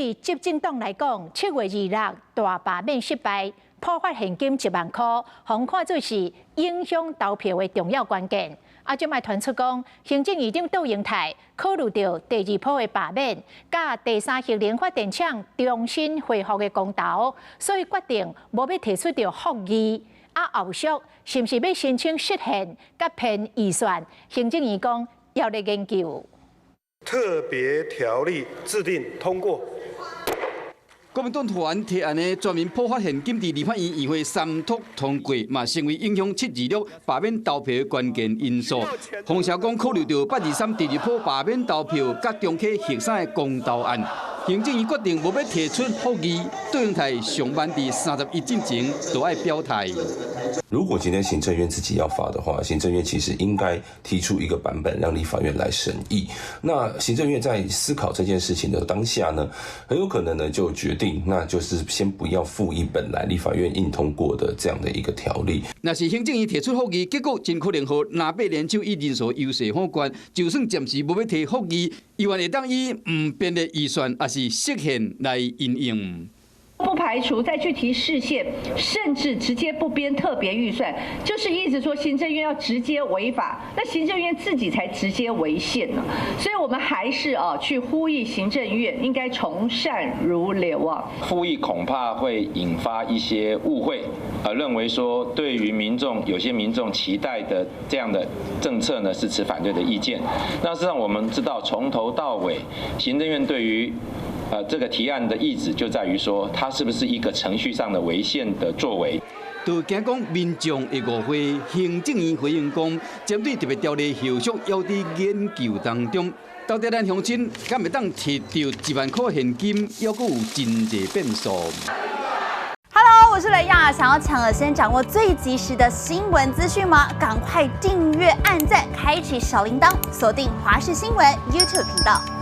对执政党来讲，7月26大罢免失败，破发现金1万块，互看做是影响投票的重要关键。即卖传出讲，行政院长杜英泰考虑到第2波的罢免，甲第3核能发电厂重新恢复的公投，所以决定无要提出到复议。后续是毋是要申请释宪、甲偏预算？行政院讲要来研究。特别条例制定通过。国民党团提案的全民普发现金伫立法院议会三读通过，嘛成为影响726罢免投票的关键因素。洪小公考虑到823第2波罢免投票甲中科核3的公投案，行政院决定无要提出复议。杜英泰上班伫31进前都爱表态。如果今天行政院自己要发的话，行政院其实应该提出一个版本让立法院来审议。那行政院在思考这件事情的当下呢，很有可能呢就决定，那就是先不要复议本来立法院硬通过的这样的一个条例。若是行政院提出复议，结果真可能和南北联手以人数优势相关。就算暂时无要提复议，议员会当以唔变的预算，还是释宪来应用。不排除再去提释宪，甚至直接不编特别预算，就是一直说行政院要直接违法，那行政院自己才直接违宪呢。所以我们还是去呼吁行政院应该从善如流啊。复议恐怕会引发一些误会，认为说对于有些民众期待的这样的政策呢是持反对的意见。那事实上我们知道，从头到尾，行政院对于这个提案的意旨就在于说，它是不是一个程序上的违宪的作为？就惊讲民众的误会，行政院回应讲，针对特别条例后续还在研究当中。到底咱乡亲敢会当摕到1万块现金，还佫有真侪变数。Hello， 我是雷亚，想要抢先掌握最及时的新闻资讯吗？赶快订阅、按赞、开启小铃铛，锁定华视新闻 YouTube 频道。